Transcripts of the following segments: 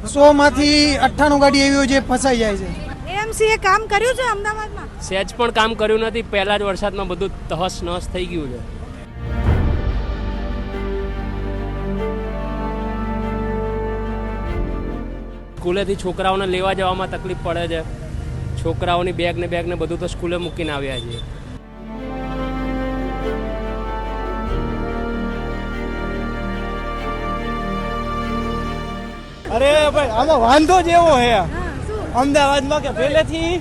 100 માંથી 98 ગાડી એવી હોય જે ફસાઈ જાય છે. એએમસી એ કામ કર્યું છે અમદાવાદમાં? સહેજ પણ કામ કર્યું નથી. પહેલા જ વરસાદમાં બધું તહસ નહસ થઈ ગયું છે. સ્કૂલેથી છોકરાઓને લેવા જવામાં તકલીફ પડે છે. છોકરાઓની બેગ ને બધું તો સ્કૂલે મૂકીને આવ્યા છીએ. અરે ભાઈ આમાં વાંધો જ એવો હે અમદાવાદમાં કે પહેલેથી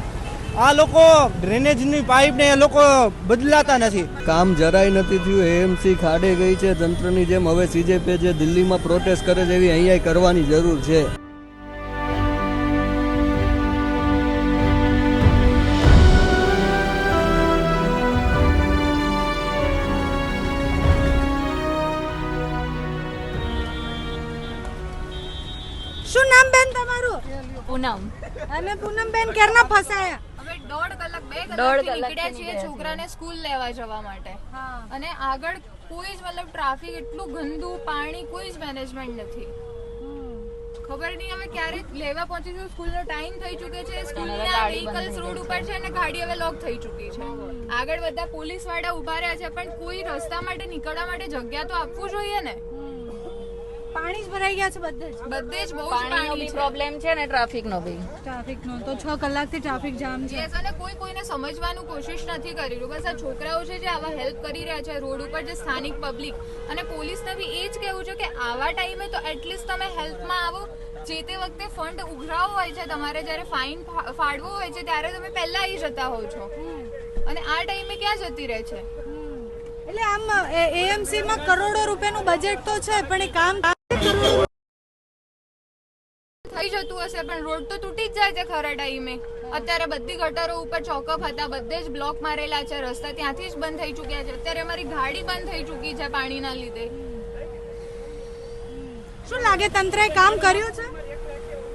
આ લોકો ડ્રેનેજની પાઇપ ને એ લોકો બદલાતા નથી. કામ જરાય નથી થયું. એએમસી ખાડે ગઈ છે તંત્રની જેમ. હવે સીજેપી જે દિલ્હીમાં પ્રોટેસ્ટ કરે છે એવી અહીંયા કરવાની જરૂર છે. શું નામ બેન તમારું? પૂનમ. અને પૂનમબેન કેરના ફસાયા? હવે દોઢ કલાક નીકળ્યા છીએ છોકરાને સ્કૂલ લેવા જવા માટે. અને આગળ કોઈ જ મતલબ ટ્રાફિક, એટલું ગંદુ પાણી, કોઈ જ મેનેજમેન્ટ નથી. ખબર નહીં હવે ક્યારે લેવા પહોંચીશું. સ્કૂલનો ટાઈમ થઈ ચૂક્યો છે. સ્કૂલના વ્હીકલ્સ રોડ ઉપર છે અને ગાડી હવે લોક થઈ ચૂકી છે. આગળ બધા પોલીસ વાળા ઉભા રહ્યા છે, પણ કોઈ રસ્તા માટે નીકળવા માટે જગ્યા તો આપવું જોઈએ ને. પાણી જ ભરાઈ ગયા છે બધે જ બહુ જ પાણી પ્રોબ્લેમ છે ને ટ્રાફિકનો બી. ટ્રાફિકનો તો 6 કલાકથી ટ્રાફિક જામ છે. અને કોઈને સમજવાનું કોશિશ નથી કરી રહ્યું. બસ આ છોકરાઓ છે જે આવા હેલ્પ કરી રહ્યા છે રોડ ઉપર, જે સ્થાનિક પબ્લિક. અને પોલીસને બી એ જ કહેવું છે કે આવા ટાઈમે તો એટલીસ્ટ તમે હેલ્પમાં આવો. જે તે વખતે ફંડ ઉઘરાવો હોય છે તમારે, જ્યારે ફાઇન ફાડવો હોય છે ત્યારે તમે પહેલા આવી જતા હોવ છો, અને આ ટાઈમે ક્યાં જતી રહે છે. એટલે આમ એએમસી માં કરોડો રૂપિયાનું બજેટ તો છે, પણ એ કામ થઈ જતું હશે, પણ રોડ તો તૂટી જ જાય છે ખરા ટાઈમે. અત્યારે બધી ગટરો ઉપર ચોકઅપ હતા, બધે જ બ્લોક મારેલા છે. રસ્તા ત્યાંથી જ બંધ થઈ ચૂક્યા છે. અત્યારે અમારી ગાડી બંધ થઈ ચૂકી છે પાણીના લીધે. શું લાગે તંત્રએ કામ કર્યું છે?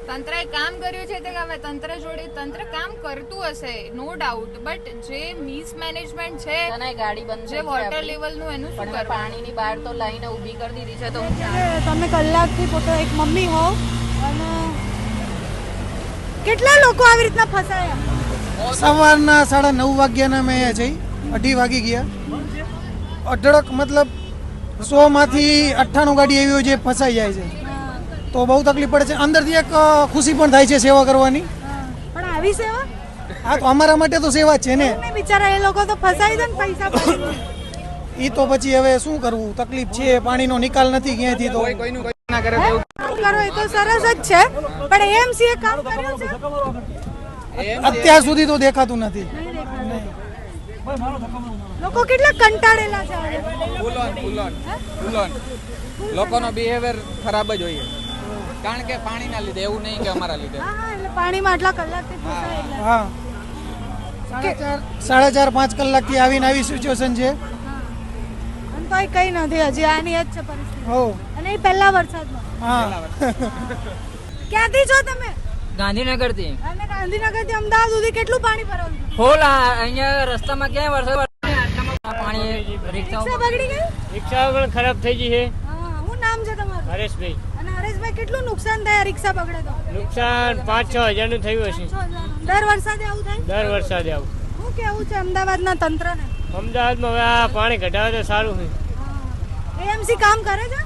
તંત્રએ કામ કર્યું છે તે હવે તંત્ર જોડે તંત્ર કામ કરતું હશે, નો ડાઉટ. બટ જે મિસમેનેજમેન્ટ છે, ગાડી બંધ જે વોટર લેવલ નું, એનું શું કરવાનું? પાણીની બહાર તો લાઈને ઊભી કરી દીધી છે. તો તમે કલાકથી પોતે એક મમ્મી હોવ, અને કેટલા લોકો આવી રીતના ફસાયા? સવારના 9:30 વાગ્યાના મેં અહીંયા જઈ 2:30 વાગી ગયા. અઢળક મતલબ 100 માંથી 98 ગાડી એવી હોય જે ફસાઈ જાય છે. તો બહુ તકલીફ પડે છે. અંદરથી એક ખુશી પણ થાય છે સેવા કરવાની. પણ આવી સેવા? હા, તો અમારા માટે તો સેવા જ છે ને. બિચારા એ લોકો તો ફસાઈ દે ને પૈસા ભરીને. એ તો પછી હવે શું કરવું, તકલીફ છે. પાણીનો નિકાલ નથી ક્યાંયથી. તો કરો એ તો સરસ જ છે, પણ એએમસી એ કામ કર્યું છે અત્યાર સુધી તો દેખાતું નથી. લોકો કેટલા કંટાળેલા છે. લોકોનો બિહેવિયર ખરાબ જ હોય, કારણ કે પાણીના લીધે. એવું નહીં કે અમારા લીધે. એટલે પાણીમાં આટલા કલાકથી ફસાયેલા. હા, 4.5 કલાકથી આવીને આવી સિચ્યુએશન છે. અને તોય કઈ નથી, હજી આની જ છે પરિસ્થિતિ. હો, અને એ પહેલા વરસાદમાં. હા. ક્યાંથી છો તમે? ગાંધીનગર થી. અને ગાંધીનગરથી અમદાવાદ સુધી કેટલું પાણી ભરાયું? ફૂલ. અહીંયા રસ્તામાં ક્યાંય વરસાદ પાણી. રિક્ષા બગડી ગઈ? રિક્ષાઓ પણ ખરાબ થઈ ગઈ છે. હા, શું નામ છે તમારું? હરેશભાઈ. અને હરેશભાઈ, કેટલું નુકસાન થાય રિક્ષા બગડે તો? નુકસાન 5-6 હજારનું થયું હશે. દર વરસાદે આવું થાય? દર વરસાદે આવું. શું કેવું છે અમદાવાદના તંત્રને? અમદાવાદમાં હવે આ પાણી ઘટાડે તો સારું છે. એએમસી કામ કરે છે?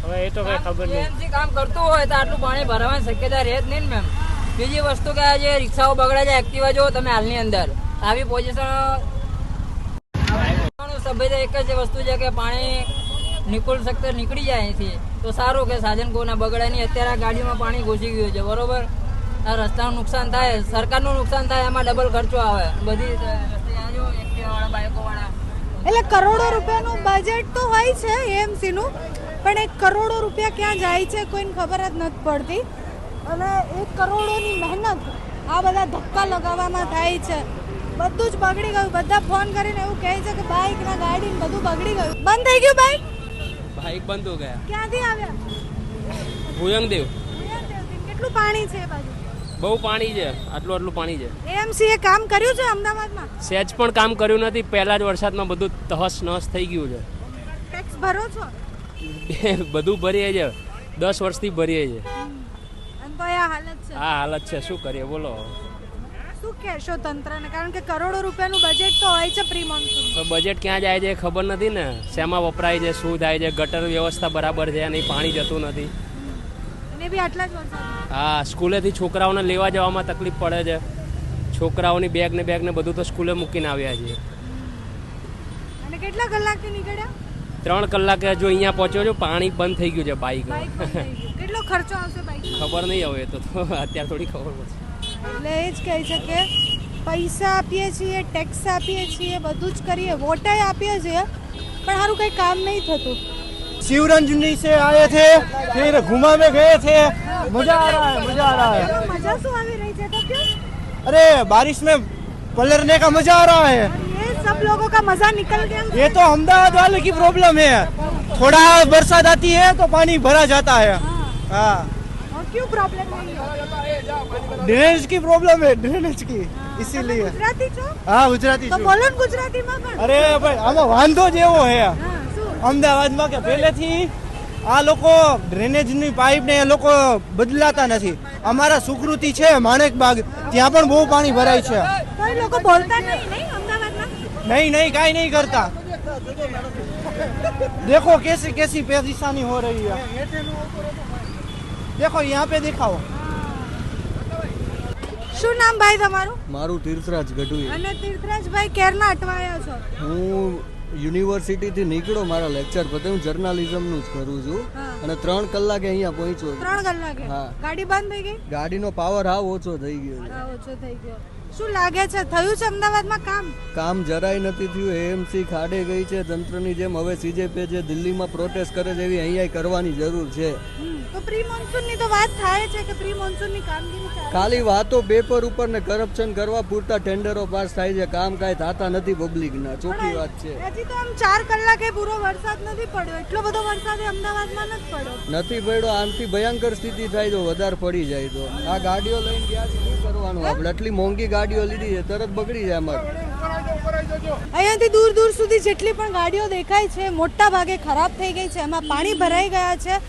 હવે એ તો કઈ ખબર નહીં. એએમસી કામ કરતું હોય તો આટલું પાણી ભરવાની શક્યતા રહે જ નહીં ને મેમ. બીજી વસ્તુ કે આજે રિક્ષાઓ બગડે છે, એક્ટિવા જો તમે હાલની અંદર આવી પોઝિશન સભ્ય એક જ વસ્તુ છે કે પાણી નીકળી જાય અહીંથી તો સારું, કે સાધન કોઈના બગડે નહીં. અત્યારે આ ગાડીમાં પાણી ઘૂસી ગયું છે, બરોબર. આ રસ્તાનું નુકસાન થાય, સરકારનું નુકસાન થાય, એમાં ડબલ ખર્ચો આવે. બધી એક્ટિવાવાળા, બાઇકોવાળા. એટલે કરોડો રૂપિયાનું બજેટ તો હોય છે એએમસી નું, પણ 1 કરોડો રૂપિયા ક્યાં જાય છે કોઈને ખબર જ નથી પડતી. અને 1 કરોડોની મહેનત આ બધા ધક્કા લગાવવામાં થાય છે. બધું જ બગડી ગયું. બધા ફોન કરીને એવું કહે છે કે બાઇક ના ગાડી બધું બગડી ગયું. બંધ થઈ ગયું બાઇક? બાઇક બંધ હો ગયા. ક્યાંથી આવ્યા? ભુયંગદેવ. કેટલું પાણી છે એ બાજુ? બહુ પાણી છે. આટલું પાણી છે. એએમસી એ કામ કર્યું છે અમદાવાદમાં? સહેજ પણ કામ કર્યું નથી. પહેલા જ વરસાદમાં બધું તહસ નહસ થઈ ગયું છે. ટેક્સ ભરો છો? બધું ભરીએ છે. 10 વર્ષથી ભરીએ છે. અને તો આ હાલત છે. આ હાલત છે, શું કરીએ બોલો. શું કહેશો તંત્રને, કારણ કે કરોડો રૂપિયાનું બજેટ તો હોય છે પ્રી મોન્સૂન. તો બજેટ ક્યાં જાય છે ખબર નથી ને, શેમાં વપરાય છે, શું થાય છે, ગટર વ્યવસ્થા બરાબર છે નહીં, પાણી જતું નથી. અને બી આટલા જ વરસાદ. હા, સ્કૂલેથી છોકરાઓને લેવા જવામાં તકલીફ પડે છે. છોકરાઓની બેગ ને બધું તો સ્કૂલે મૂકીને આવ્યા છીએ. અને કેટલા કલાકથી નીકળ્યા? 3 કલાકે જો અહીંયા પહોંચ્યો છો, પાણી બંધ થઈ ગયું છે બાઇક. બાઇક બંધ થઈ ગયું. કેટલો ખર્ચો આવશે બાઇકમાં? ખબર નહીં હવે તો અત્યારે થોડી ખબર પડશે. એટલે એ જ કહે છે કે પૈસા આપીએ છીએ, ટેક્સ આપીએ છીએ, બધું જ કરીએ, વોટાઈ આપીએ છીએ, પણ સારું કંઈ કામ નહીં થતું. शिवरंजनी से आए थे, फिर घुमा में गए थे, मजा आ रहा है, मजा आ रहा है. तो मजा શું આવી રહી છે તો क्यों? अरे बारिश में पलटने का मजा आ रहा है. ये सब लोगों का मजा निकल गया. ये तो अहमदाबाद वाले की प्रॉब्लम है, थोड़ा बरसात आती है तो पानी भरा जाता है. हाँ, और क्यों प्रॉब्लम है? ड्रेनेज की प्रॉब्लम है, ड्रेनेज की, इसीलिए. ગુજરાતી છો हाँ, गुजराती તો છું. બોલો ને ગુજરાતીમાં પણ. અરે ભાઈ, આમાં વાંધો જ એવો છે હા, શું? અમદાવાદમાં કે પહેલેથી આ લોકો ડ્રેનેજની પાઇપ ને એ લોકો બદલાતા નથી. અમારા સુકૃતિ છે માણેકબાગ, ત્યાં પણ બહુ પાણી ભરાય છે. તો એ લોકો બોલતા નહીં અમદાવાદમાં. नहीं नहीं काई नहीं करता. देखो कैसी कैसी परेशानी हो रही है. देखो यहाँ पे दिखाओ. શું નામ ભાઈ તમારું? મારું તીર્થરાજ ગઢવી. અને તીર્થરાજભાઈ કેરના અટવાયા છો? હું યુનિવર્સિટીથી નીકળ્યો, મારા લેક્ચર પતે, હું જર્નાલિઝમનું જ કરું છું. હા. અને 3 કલાકે અહીંયા પહોંચ્યો. 3 કલાકે હા. ગાડી બંધ થઈ ગઈ? ગાડીનો પાવર હાવ ઓછો થઈ ગયો છે. હા, ઓછો થઈ ગયો. શું લાગે છે થયું છે અમદાવાદમાં કામ? કામ જરાય નથી થયું. એએમસી ખાડે ગઈ છે તંત્રની જેમ. હવે સીજેપી જે દિલ્હીમાં પ્રોટેસ્ટ કરે છે એવી અહીંયા કરવાની જરૂર છે. તો પ્રી મોન્સૂનની તો વાત થાય છે કે પ્રી મોન્સૂનની કામગીરી ચાલે. ખાલી વાતો પેપર ઉપર ને કરપ્શન કરવા પૂરતા ટેન્ડરો પાસ થાય છે, કામ કાંઈ થતા નથી પબ્લિકના. ચોખ્ખી વાત છે. હજી તો આમ 4 કલાકે પૂરો વરસાદ નથી પડ્યો. એટલો બધો વરસાદ અમદાવાદમાં નથી પડ્યો. નથી પડ્યો. આનાથી ભયંકર સ્થિતિ થાય તો વધારે પડી જાય તો. આ ગાડીઓ લઈને ગયા છે, શું કરવાનું આપણે? આટલી મોંઘી ગાડીઓ લીધી છે, તરત બગડી જાય અમારે. અહીંયાથી દૂર દૂર સુધી જેટલી પણ ગાડીઓ દેખાય છે મોટા ભાગે ખરાબ થઈ ગઈ છે. એમાં પાણી ભરાઈ ગયા છે.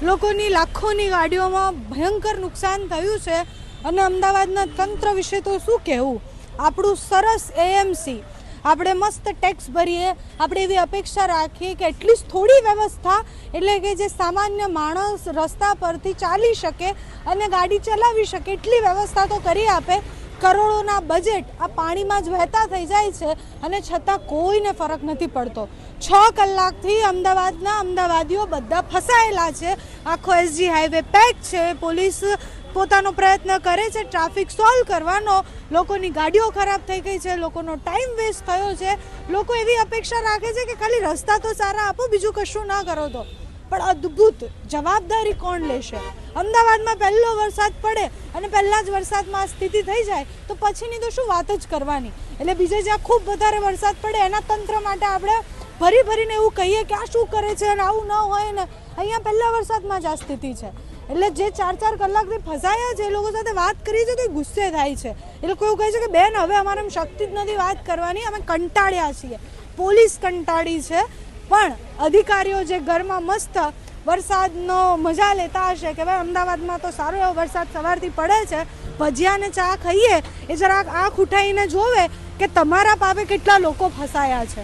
લોકોની લાખોની ગાડીઓમાં ભયંકર નુકસાન થયું છે. અને અમદાવાદના તંત્ર વિશે તો શું કહેવું. આપણું સરસ એએમસી, આપણે મસ્ત ટેક્સ ભરીએ, આપણે એવી અપેક્ષા રાખીએ કે એટલીસ્ટ થોડી વ્યવસ્થા, એટલે કે જે સામાન્ય માણસ રસ્તા પરથી ચાલી શકે અને ગાડી ચલાવી શકે એટલી વ્યવસ્થા તો કરી આપે. કરોડોના બજેટ આ પાણીમાં જ વહેતા થઈ જાય છે અને છતાં કોઈને ફરક નથી પડતો. 6 કલાકથી અમદાવાદના અમદાવાદીઓ બધા ફસાયેલા છે. આખો એસજી હાઈવે પેક છે. પોલીસ પોતાનો પ્રયત્ન કરે છે ટ્રાફિક સોલ્વ કરવાનો. લોકોની ગાડીઓ ખરાબ થઈ ગઈ છે, લોકોનો ટાઈમ વેસ્ટ થયો છે. લોકો એવી અપેક્ષા રાખે છે કે ખાલી રસ્તા તો સારા આપો, બીજું કશું ના કરો તો. પણ અદ્ભુત જવાબદારી કોણ લેશે? અમદાવાદમાં પહેલો વરસાદ પડે અને પહેલા જ વરસાદમાં આ સ્થિતિ થઈ જાય તો પછીની તો શું વાત જ કરવાની. એટલે બીજે જ્યાં ખૂબ વધારે વરસાદ પડે એના તંત્ર માટે આપણે ભરીને એવું કહીએ કે આ શું કરે છે અને આવું ન હોય ને. અહીંયા પહેલા વરસાદમાં જ આ સ્થિતિ છે. એટલે જે 4 કલાકથી ફસાયા છે એ લોકો સાથે વાત કરી છે તો એ ગુસ્સે થાય છે. એ લોકો એવું કહે છે કે બેન હવે અમારામાં શક્તિ જ નથી વાત કરવાની, અમે કંટાળ્યા છીએ. પોલીસ કંટાળી છે, પણ અધિકારીઓ જે ઘરમાં મસ્ત વરસાદનો મજા લેતા હશે કે ભાઈ અમદાવાદમાં તો સારો એવો વરસાદ સવારથી પડે છે, ભજીયા ને ચા ખાઈએ, એ જરાક આંખ ઉઠાવીને જોવે કે તમારા પાપે કેટલા લોકો ફસાયા છે.